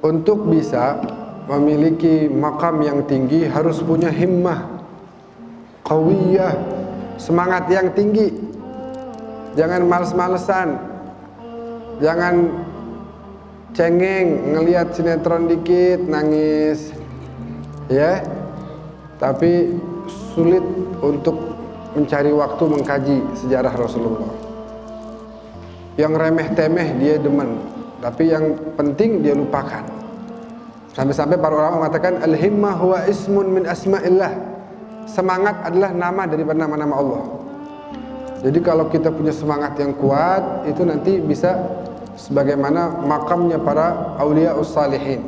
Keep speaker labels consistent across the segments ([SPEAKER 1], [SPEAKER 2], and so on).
[SPEAKER 1] Untuk bisa memiliki makam yang tinggi harus punya himmah qawiyah, semangat yang tinggi. Jangan males-malesan, jangan cengeng, ngelihat sinetron dikit nangis, ya. Tapi sulit untuk mencari waktu mengkaji sejarah Rasulullah. Yang remeh-temeh dia demen, tapi yang penting dia lupakan. Sampai-sampai para ulama mengatakan al-himmah huwa ismun min asma'illah. Semangat adalah nama daripada nama-nama Allah. Jadi kalau kita punya semangat yang kuat, itu nanti bisa sebagaimana makamnya para auliyaus salihin.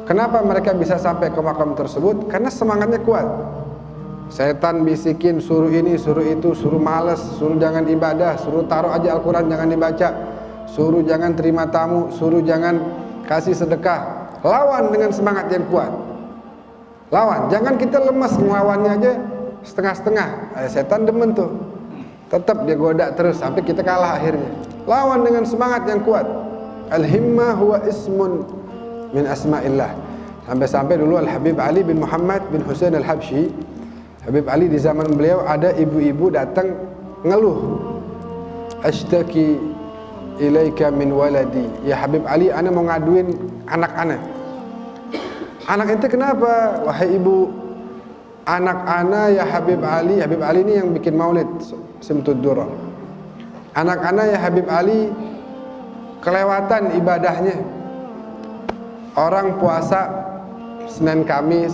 [SPEAKER 1] Kenapa mereka bisa sampai ke makam tersebut? Karena semangatnya kuat. Setan bisikin suruh ini, suruh itu, suruh males, suruh jangan ibadah, suruh taruh aja Al-Quran jangan dibaca, suruh jangan terima tamu, suruh jangan kasih sedekah. Lawan dengan semangat yang kuat. Lawan, jangan kita lemas ngelawannya aja setengah-setengah. Setan demen tuh, tetap dia goda terus sampai kita kalah akhirnya. Lawan dengan semangat yang kuat. Al-himmah huwa ismun min asma'illah. Sampai-sampai dulu Al-Habib Ali bin Muhammad bin Husain Al-Habsyi, Habib Ali di zaman beliau ada ibu-ibu datang ngeluh, ashtaki ilaika min waladi, ya Habib Ali, ana mau ngaduin anak ana. Anak ente kenapa? Wahai ibu, anak ana ya Habib Ali. Habib Ali ini yang bikin maulid Simtud Durrah. Anak ana ya Habib Ali kelewatan ibadahnya. Orang puasa Senin Kamis,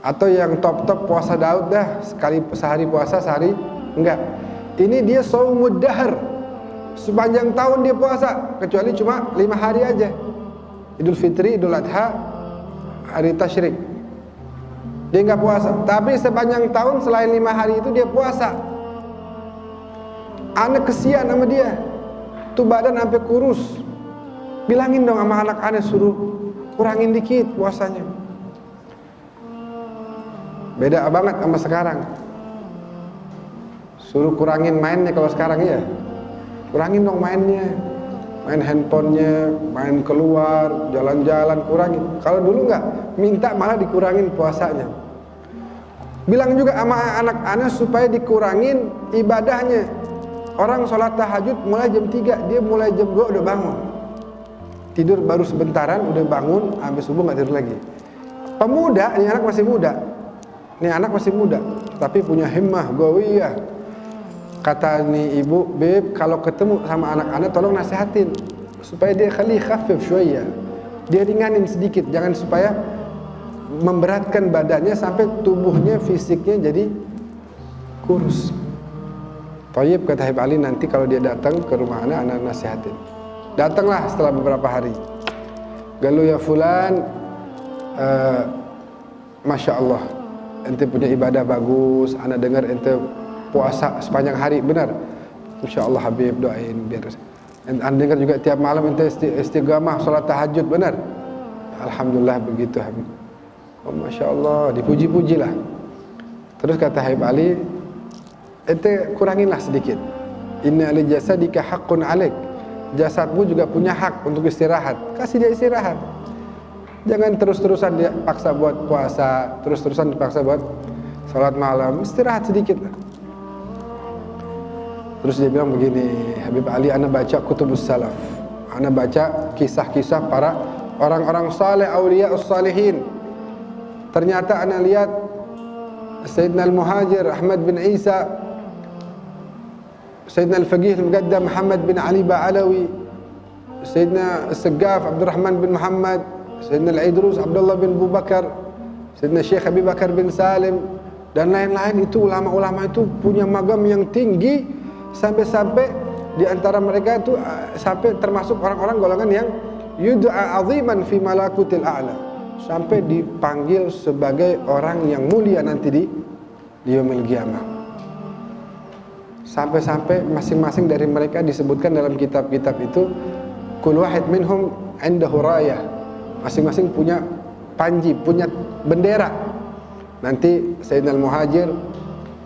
[SPEAKER 1] atau yang top-top puasa Daud dah, sehari puasa sehari enggak. Ini dia shaumud dahr, sepanjang tahun dia puasa, kecuali cuma 5 hari aja, Idul Fitri, Idul Adha, hari Tasyrik dia enggak puasa. Tapi sepanjang tahun selain 5 hari itu dia puasa. Anak kesian sama dia, tuh badan sampai kurus. Bilangin dong sama anak anak suruh kurangin dikit puasanya. Beda banget sama sekarang. Suruh kurangin mainnya kalau sekarang ya. Kurangin dong mainnya. Main handphonenya, main keluar, jalan-jalan, kurangin. Kalau dulu enggak, minta malah dikurangin puasanya. Bilang juga sama anak-anak supaya dikurangin ibadahnya. Orang sholat tahajud mulai jam 3, dia mulai jam 2 udah bangun. Tidur baru sebentaran, udah bangun, habis subuh nggak tidur lagi. Pemuda, ini anak masih muda. Ini anak masih muda, tapi punya himmah gawiyah. Kata nih ibu, beb, kalau ketemu sama anak-anak tolong nasihatin supaya dia khafif syuaya. Dia ringanin sedikit, jangan supaya memberatkan badannya sampai tubuhnya, fisiknya jadi kurus. Thayyib, kata Habib Ali, nanti kalau dia datang ke rumah anak nasihatin. Datanglah setelah beberapa hari. Galu ya fulan, Masya Allah, ente punya ibadah bagus, ana dengar ente puasa sepanjang hari, benar? Insya Allah Habib doain biar. Ana dengar juga tiap malam ente istiqamah salat tahajud, benar? Alhamdulillah begitu Habib. Oh, Masya Allah, dipuji-pujilah. Terus kata Habib Ali, ente kuranginlah sedikit. Inna li jasadika haqqun alaik. Jasadmu juga punya hak untuk istirahat. Kasih dia istirahat. Jangan terus-terusan dia paksa buat puasa, terus-terusan dipaksa buat salat malam. Istirahat sedikit lah. Terus dia bilang begini, Habib Ali, ana baca kutubus salaf, ana baca kisah-kisah para orang-orang saleh, auliyaus salihin. Ternyata ana lihat Sayyidina Al-Muhajir Ahmad bin Isa, Sayyidina Al-Faqih Al-Muqaddam Muhammad bin Ali Ba'alawi, Sayyidina Al-Segaf Abdurrahman bin Muhammad, Sayyidina Al-Idrus Abdullah bin Abu Bakar, Sayyidina Syekh Abi Bakar bin Salim, dan lain-lain. Itu ulama-ulama itu punya magam yang tinggi, sampai-sampai di antara mereka itu sampai termasuk orang-orang golongan yang yud'a aziman fi malakutil a'la, sampai dipanggil sebagai orang yang mulia nanti di yaumil qiyamah. Sampai-sampai masing-masing dari mereka disebutkan dalam kitab-kitab itu, kul wahid minhum indahu rayah, masing-masing punya panji, punya bendera. Nanti Sayyidina Al-Muhajir,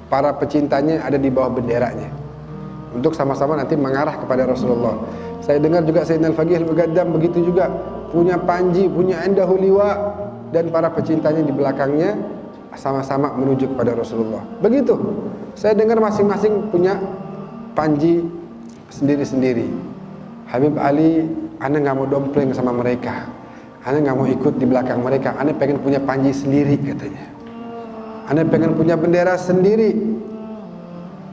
[SPEAKER 1] para pecintanya ada di bawah benderanya, untuk sama-sama nanti mengarah kepada Rasulullah. Saya dengar juga Sayyidina Al-Faqih Al-Muqaddam begitu juga, punya panji, punya indahu liwa, dan para pecintanya di belakangnya sama-sama menuju kepada Rasulullah. Begitu. Saya dengar masing-masing punya panji sendiri-sendiri. Habib Ali, ana nggak mau dompleng sama mereka, ana nggak mau ikut di belakang mereka, ana pengen punya panji sendiri katanya. Ana pengen punya bendera sendiri.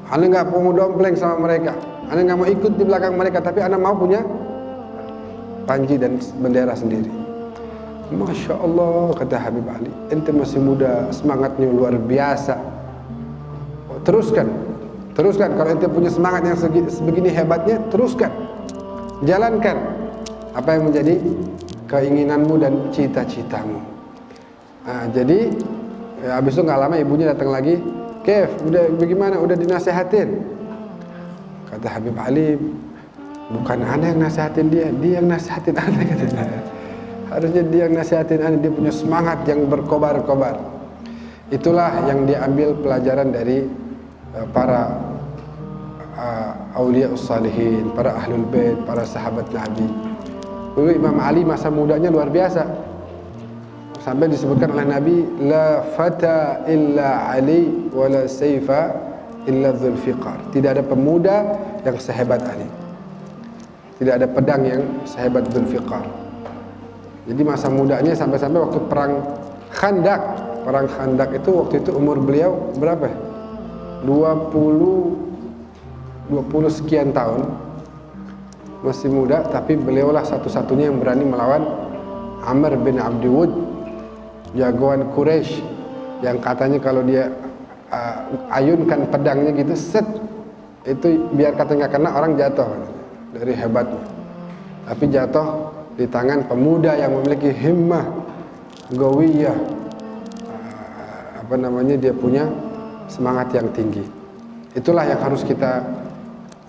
[SPEAKER 1] Ana nggak mau dompleng sama mereka, ana nggak mau ikut di belakang mereka, tapi ana mau punya panji dan bendera sendiri. Masya Allah, kata Habib Ali, ente masih muda, semangatnya luar biasa. Teruskan, teruskan. Kalau ente punya semangat yang sebegini hebatnya, teruskan, jalankan apa yang menjadi keinginanmu dan cita-citamu. Nah, jadi habis itu nggak lama ibunya datang lagi. Kev, udah bagaimana? Udah dinasehatin? Kata Habib Ali, bukan ana yang nasihatin dia, dia yang nasihatin ana, katanya. Harusnya dia yang nasihatin ana, dia punya semangat yang berkobar-kobar. Itulah yang diambil pelajaran dari para auliyaus salihin, para ahlul bait, para sahabat Nabi. Dulu Imam Ali masa mudanya luar biasa. Sampai disebutkan oleh Nabi, la fata illa Ali wa la sayfa illa Dzulfiqar. Tidak ada pemuda yang sehebat Ali. Tidak ada pedang yang sehebat Dzulfiqar. Jadi masa mudanya sampai-sampai waktu perang Khandak. Perang Khandak itu waktu itu umur beliau berapa? 20 sekian tahun. Masih muda, tapi beliaulah satu-satunya yang berani melawan Amr bin Abdi Wud, jagoan Quraisy, yang katanya kalau dia ayunkan pedangnya gitu, set, itu biar kata nggak kena orang jatuh dari hebatnya. Tapi jatuh di tangan pemuda yang memiliki himmah gawiyah, dia punya semangat yang tinggi. Itulah yang harus kita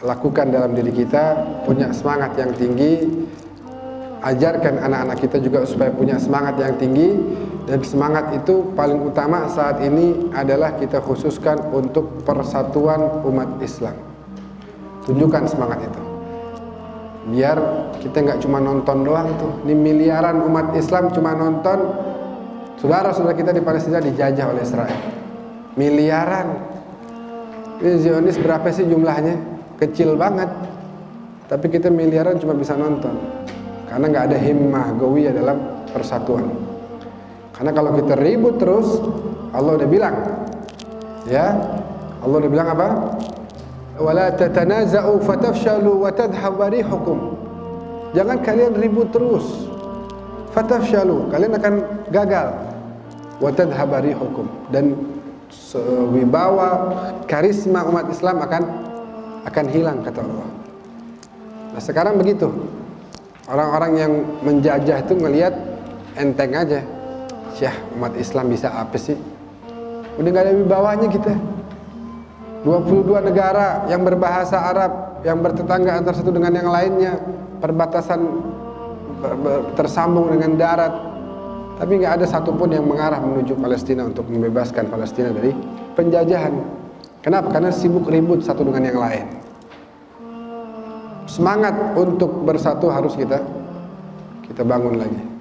[SPEAKER 1] lakukan dalam diri kita, punya semangat yang tinggi. Ajarkan anak-anak kita juga supaya punya semangat yang tinggi. Dan semangat itu paling utama saat ini adalah kita khususkan untuk persatuan umat Islam. Tunjukkan semangat itu, biar kita nggak cuma nonton doang tuh. Ini miliaran umat Islam cuma nonton saudara-saudara kita di Palestina dijajah oleh Israel. Miliaran. Ini Zionis berapa sih jumlahnya? Kecil banget. Tapi kita miliaran cuma bisa nonton, karena nggak ada himmah gawiyah dalam persatuan. Karena kalau kita ribut terus, Allah udah bilang, ya, Allah udah bilang apa? Wala tatanaza'u fatafshalu wa tadhhab rihukum. Jangan kalian ribut terus. Fatafshalu, kalian akan gagal. Wa tadhhab rihukum, dan wibawa karisma umat Islam akan hilang, kata Allah. Nah, sekarang begitu. Orang-orang yang menjajah itu ngelihat enteng aja. Syah, umat Islam bisa apa sih? Udah gak ada wibawanya kita. 22 negara yang berbahasa Arab, yang bertetangga antara satu dengan yang lainnya, perbatasan tersambung dengan darat, tapi gak ada satupun yang mengarah menuju Palestina untuk membebaskan Palestina dari penjajahan. Kenapa? Karena sibuk ribut satu dengan yang lain. Semangat untuk bersatu harus kita bangun lagi.